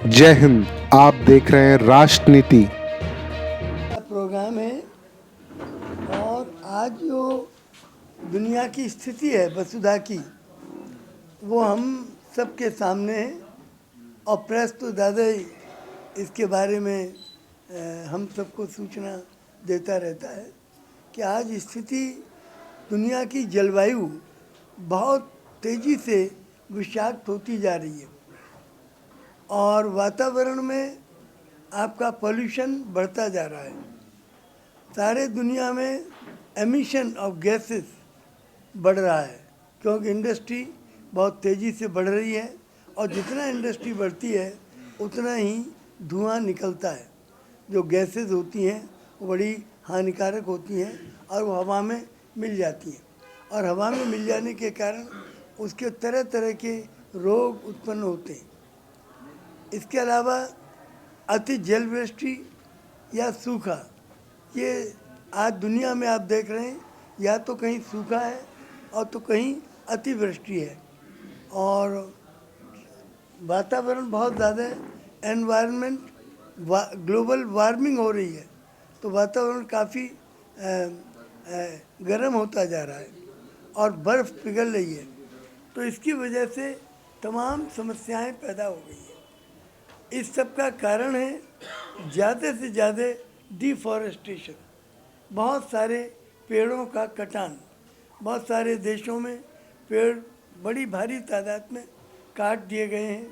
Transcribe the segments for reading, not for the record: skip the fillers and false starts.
जय हिंद। आप देख रहे हैं राष्ट्रनीति। प्रोग्राम है और आज जो दुनिया की स्थिति है वसुधा की, वो हम सबके सामने है और प्रेस तो ज़्यादा ही इसके बारे में हम सबको सूचना देता रहता है कि आज स्थिति दुनिया की जलवायु बहुत तेज़ी से विषाक्त होती जा रही है और वातावरण में आपका पोल्यूशन बढ़ता जा रहा है। सारे दुनिया में एमिशन ऑफ गैसेस बढ़ रहा है क्योंकि इंडस्ट्री बहुत तेज़ी से बढ़ रही है और जितना इंडस्ट्री बढ़ती है उतना ही धुआं निकलता है। जो गैसेस होती हैं वो बड़ी हानिकारक होती हैं और वो हवा में मिल जाती हैं और हवा में मिल जाने के कारण उसके तरह तरह के रोग उत्पन्न होते हैं। इसके अलावा अति जलवृष्टि या सूखा, ये आज दुनिया में आप देख रहे हैं, या तो कहीं सूखा है और तो कहीं अतिवृष्टि है और वातावरण बहुत ज़्यादा एनवायरनमेंट ग्लोबल वार्मिंग हो रही है, तो वातावरण काफ़ी गर्म होता जा रहा है और बर्फ़ पिघल रही है, तो इसकी वजह से तमाम समस्याएं पैदा हो गई हैं। इस सब का कारण है ज़्यादा से ज़्यादा डिफॉरेस्टेशन, बहुत सारे पेड़ों का कटान। बहुत सारे देशों में पेड़ बड़ी भारी तादाद में काट दिए गए हैं,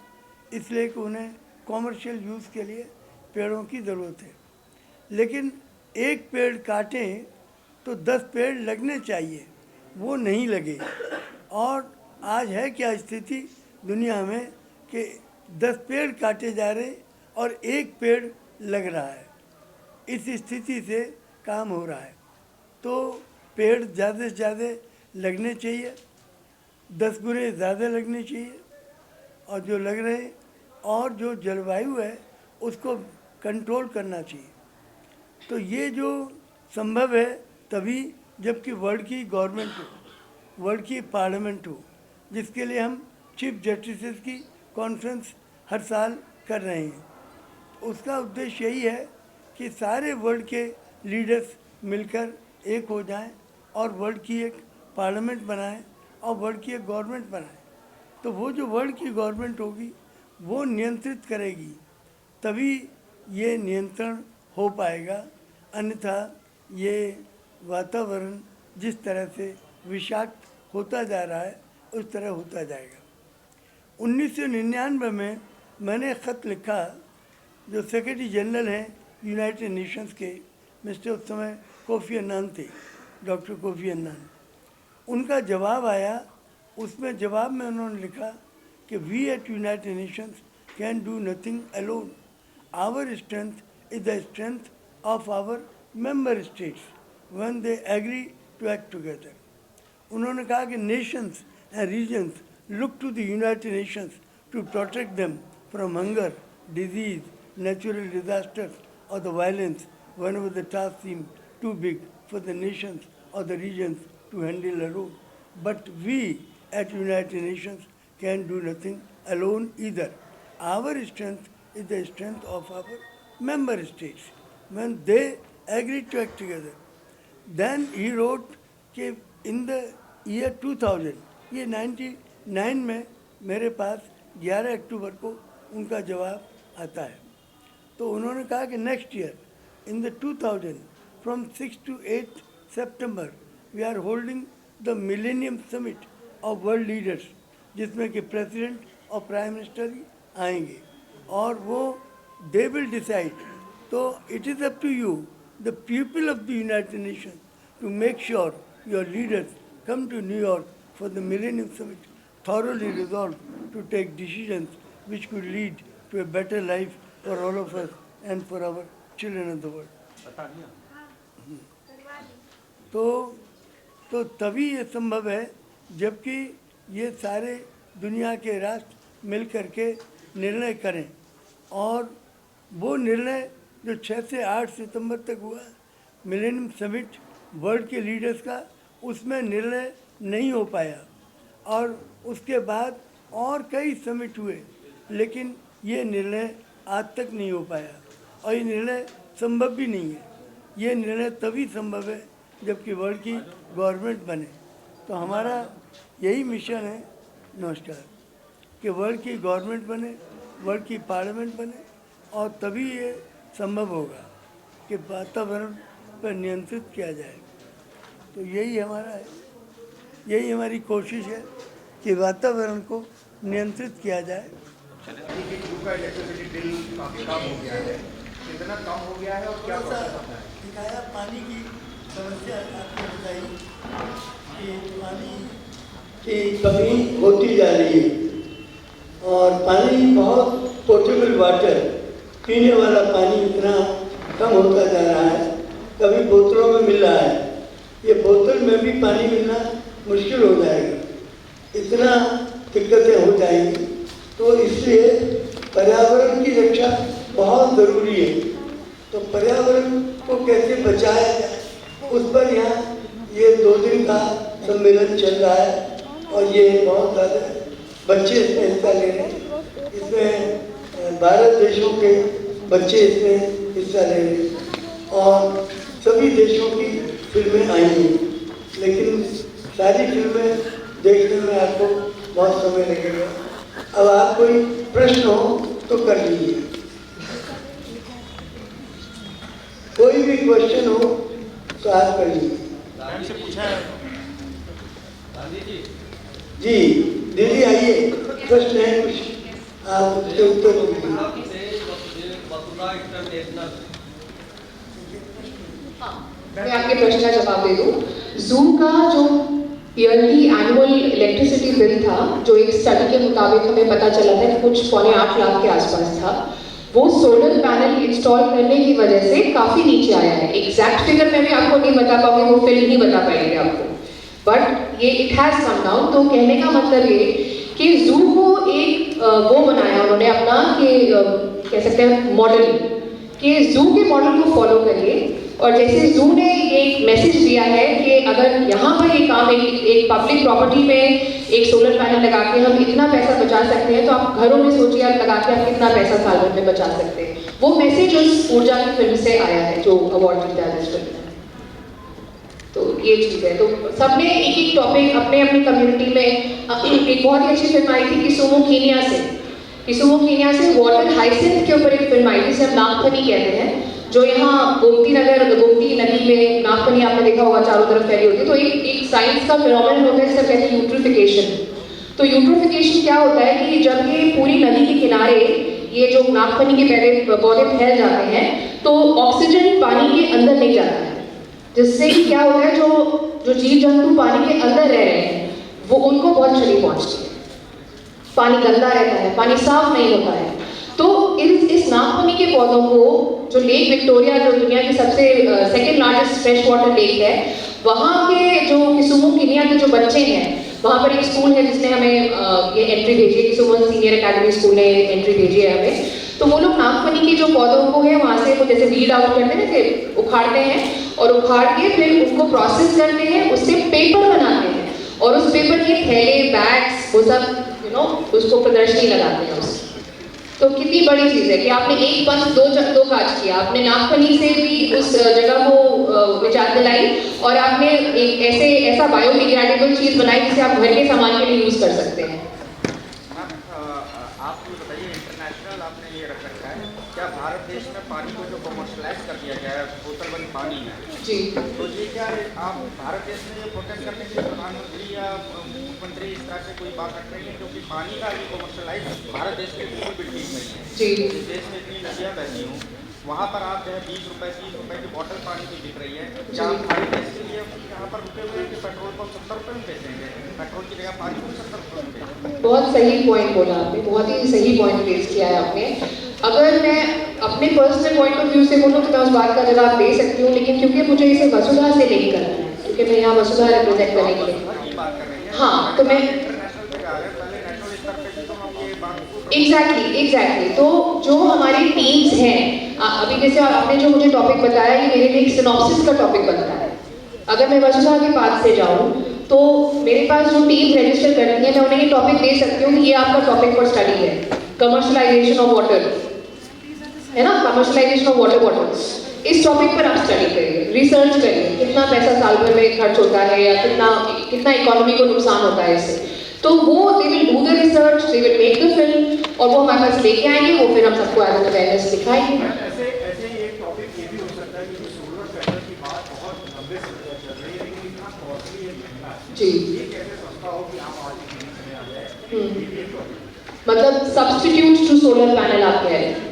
इसलिए कि उन्हें कॉमर्शियल यूज़ के लिए पेड़ों की ज़रूरत है। लेकिन एक पेड़ काटें तो 10 पेड़ लगने चाहिए, वो नहीं लगे। और आज है क्या स्थिति दुनिया में कि 10 पेड़ काटे जा रहे और एक पेड़ लग रहा है। इस स्थिति से काम हो रहा है, तो पेड़ ज़्यादा से ज़्यादा लगने चाहिए, 10 गुने ज़्यादा लगने चाहिए और जो लग रहे हैं, और जो जलवायु है उसको कंट्रोल करना चाहिए। तो ये जो संभव है तभी जबकि वर्ल्ड की गवर्नमेंट हो, वर्ल्ड की पार्लियामेंट हो, जिसके लिए हम चीफ जस्टिस की कॉन्फ्रेंस हर साल कर रहे हैं। उसका उद्देश्य यही है कि सारे वर्ल्ड के लीडर्स मिलकर एक हो जाएं और वर्ल्ड की एक पार्लियामेंट बनाएं और वर्ल्ड की एक गवर्नमेंट बनाएं। तो वो जो वर्ल्ड की गवर्नमेंट होगी वो नियंत्रित करेगी, तभी ये नियंत्रण हो पाएगा, अन्यथा ये वातावरण जिस तरह से विषाक्त होता जा रहा है उस तरह होता जाएगा। 1999 में मैंने ख़त लिखा, जो सेक्रेटरी जनरल हैं यूनाइटेड नेशंस के, मिस्टर उस समय कोफी अन्नान थे, डॉक्टर कोफी अन्नान, उनका जवाब आया। उसमें जवाब में उन्होंने लिखा कि we at United Nations can do nothing alone, our strength is the strength of our member states when they agree to act together. उन्होंने कहा कि nations and regions look to the United Nations to protect them from hunger, disease, natural disasters or the violence whenever the task seems too big for the nations or the regions to handle alone. But we at United Nations can do nothing alone either. Our strength is the strength of our member states when they agree to act together. Then he wrote कि in the year 2000, ये 99 में मेरे पास 11 अक्टूबर को उनका जवाब आता है। तो उन्होंने कहा कि next year in the 2000 from 6 to 8 सितंबर we are holding the millennium summit of world leaders, जिसमें कि प्रेसिडेंट और प्राइम मिनिस्टर ही आएंगे और वो दे विल डिसाइड। तो it is up to you the people of the United Nation to make sure your leaders come to New York for the Millennium Summit, thoroughly resolved to take decisions which could lead to a better life for all of us and for our children of the world. तो तभी ये संभव है जबकि ये सारे दुनिया के राष्ट्र मिल करके निर्णय करें, और वो निर्णय जो 6 से 8 सितंबर तक हुआ मिलेनियम समिट वर्ल्ड के लीडर्स का, उसमें निर्णय नहीं हो पाया और उसके बाद और कई समिट हुए, लेकिन ये निर्णय आज तक नहीं हो पाया और ये निर्णय संभव भी नहीं है। ये निर्णय तभी संभव है जबकि वर्ल्ड की गवर्नमेंट बने। तो हमारा यही मिशन है, नमस्कार, कि वर्ल्ड की गवर्नमेंट बने, वर्ल्ड की पार्लियामेंट बने और तभी ये संभव होगा कि वातावरण पर नियंत्रित किया जाए। तो यही हमारा है, यही हमारी कोशिश है कि वातावरण को नियंत्रित किया जाए। का इलेक्ट्रिसिटी बिल काफी कम हो गया है, कितना कम हो गया है और क्या दिखाया पानी की समस्या आपने बताई कि पानी की कमी होती जा रही है और पानी बहुत पोर्टेबल वाटर, पीने वाला पानी इतना कम होता जा रहा है। कभी बोतलों में मिल रहा है, ये बोतल में भी पानी मिलना मुश्किल हो जाएगा, इतना दिक्कतें हो जाएंगी। तो इसलिए पर्यावरण की रक्षा बहुत ज़रूरी है। तो पर्यावरण को कैसे बचाया जाए उस पर यहाँ ये 2 दिन का सम्मेलन चल रहा है और ये बहुत ज़्यादा बच्चे इसमें हिस्सा ले रहे हैं। इसमें 12 देशों के बच्चे इसमें हिस्सा ले रहे हैं और सभी देशों की फिल्में आई हैं, लेकिन सारी फिल्में देखने में आपको बहुत समय लगेगा। अब आप कोई प्रश्न हो तो कर लीजिए, कोई भी क्वेश्चन हो तो आप कर लीजिए। जी दीदी आइए, प्रश्न है कुछ आप उसके उत्तर दीजिए। मैं आपके प्रश्न का जवाब दे दूं। जूम का जो ईयरली एनुअल इलेक्ट्रिसिटी बिल था, जो एक स्टडी के मुताबिक हमें पता चला था कि कुछ 8.25 लाख के आसपास था, वो सोलर पैनल इंस्टॉल करने की वजह से काफ़ी नीचे आया है। एग्जैक्ट फिगर मैं भी आपको नहीं बता पाऊंगी, वो फिल्म नहीं बता पाएंगे आपको, बट ये इट हैज़ कम डाउन। तो कहने का मतलब ये कि जू को एक वो बनाया उन्होंने अपना कि कह सकते हैं मॉडल, कि जू के मॉडल को फॉलो करिए। और जैसे जू ने ये एक मैसेज दिया है कि अगर यहाँ पर ये काम एक पब्लिक प्रॉपर्टी में एक सोलर पैनल लगा के हम इतना पैसा बचा सकते हैं, तो आप घरों में सोचिए आप लगा के आप कितना पैसा साल भर में बचा सकते हैं। वो मैसेज उस ऊर्जा की फिल्म से आया है जो अवार्ड जीता है इस फिल्म में। तो ये चीज़ है। तो सबने एक एक टॉपिक अपने अपनी कम्युनिटी में, एक बहुत ही अच्छी फिल्म आई थी किसुमो कीनिया से वाटर हाइसिंथ के ऊपर एक फिल्म आई थी जिसे हम नागफनी कहते हैं, जो यहाँ गोमती नदी में नागफनी आपने देखा होगा चारों तरफ फैली होती है। तो एक साइंस का फिनोमेनन होता है जिसे कहते हैं यूट्रिफिकेशन। तो यूट्रिफिकेशन क्या होता है कि जब ये पूरी नदी के किनारे ये जो नागफनी के पौधे फैल जाते हैं तो ऑक्सीजन पानी के अंदर नहीं जाता है, जिससे कि क्या होता है जो जीव जंतु पानी के अंदर रह रहे हैं वो उनको बहुत क्षति पहुँचती है। पानी गंदा रहता है, पानी साफ नहीं होता है। तो इस नागफनी के पौधों को, जो लेक विक्टोरिया जो दुनिया की सबसे second largest fresh water lake है, वहाँ के जो किसुमो कीनिया के जो बच्चे हैं, वहाँ पर एक स्कूल है जिसने हमें ये एंट्री भेजी है, किसुमो सीनियर एकेडमी स्कूल ने एंट्री भेजी है हमें। तो वो लोग नागफनी के जो पौधों को है वहाँ से वो जैसे वीड आउट करते हैं ना, उखाड़ते हैं और उखाड़ के फिर उनको प्रोसेस करते हैं, उससे पेपर बनाते हैं और उस पेपर के थैले, बैग्स, वो सब उसको प्रदर्शनी लगाते हैं उसकी। तो कितनी बड़ी चीज़ है कि आपने एक पंथ दो काज किया, आपने नागफनी से भी उस जगह को विचार दिलाई और आपने एक ऐसा बायोडिग्रेडेबल चीज़ बनाई जिसे आप घर के सामान के लिए यूज़ कर सकते हैं। आप ये बताइए, इंटरनेशनल आपने ये रख रखा है, क्या भारत देश में पानी को जो कमर्शलाइज कर दिया गया है बोतल बंद पानी है जी, तो ये क्या है, आप भारत देश में ये प्रोटेस्ट करने के लिए प्रधानमंत्री या मुख्यमंत्री इस तरह से कोई बात रख रहे हैं, क्योंकि पानी का ये कमर्शलाइज भारत देश के बिल्कुल भी ठीक नहीं है। जी, इस देश में इतनी नदियाँ बहती हूँ, वहाँ पर आप जो है 20 रुपए 30 रुपए की बॉटल पानी की बिक रही है। क्या आप भारत देश के लिए यहाँ पर रुके हुए हैं कि पेट्रोल को 70 रुपये में बेचेंगे, पेट्रोल की जगह पानी को 70 रुपये में बेचेंगे? बहुत सही पॉइंट बोला आपने, बहुत ही सही पॉइंट रेज किया है आपने। अगर मैं अपने पर्सनल पॉइंट ऑफ व्यू से बोलूँ तो मैं उस बात का जवाब दे सकती हूँ, लेकिन क्योंकि मुझे इसे वसुधा से लिंक करना है, क्योंकि मैं यहाँ वसुधा रिप्रेजेंट करने के लिए, हाँ, तो मैं एग्जैक्टली तो जो हमारी टीम्स हैं, अभी जैसे आपने जो मुझे टॉपिक बताया ये मेरे लिए एक सिनॉप्सिस का टॉपिक बनता है। अगर मैं वसुधा के पास से जाऊँ तो मेरे पास जो टीम रजिस्टर करती है मैं उन्हें ये टॉपिक दे सकती हूँ कि ये आपका टॉपिक फॉर स्टडी है। कमर्शलाइजेशन ऑफ वाटर, है ना, कमर्शलाइजेशन ऑफ वाटर बॉटल्स, इस टॉपिक पर आप स्टडी करिए, रिसर्च करिए, कितना पैसा साल भर में खर्च होता है या कितना इकोनॉमी को नुकसान होता है इससे। तो वो they will do the research, they will make the film और वो हमारे पास लेके आएंगे, वो फिर हम सबको एज एन अवेयरनेस दिखाएंगे। ऐसे एक टॉपिक ये भी हो सकता है कि सोलर पैनल की बात बहुत लंबे समय से चल रही है, लेकिन इतना कॉस्टली है, महंगा है, जी, ये कैसे सस्ता हो कि आम आदमी खरीदने में आ जाए, ये भी एक टॉपिक। मतलब सब्स्टिट्यूट टू सोलर पैनल आप कह रहे हैं?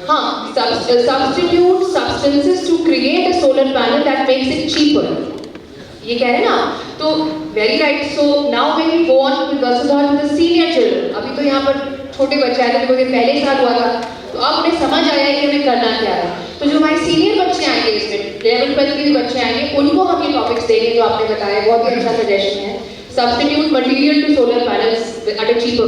हाँ, substitute substances to create a solar panel that makes it cheaper, ये कह रहे हैं ना। तो very right. So now when we go on with Vasudhara to the senior children, अभी तो यहाँ पर छोटे बच्चे आए थे, मुझे पहले साल हुआ था, तो अब उन्हें समझ आया है कि हमें करना क्या है। तो जो हमारे सीनियर बच्चे आएंगे, इसमें 11th 12th के भी बच्चे आएंगे, उनको हम ये टॉपिक्स देंगे जो आपने बताया, बहुत ही अच्छा सजेशन है। Substitute material to solar panels at a cheaper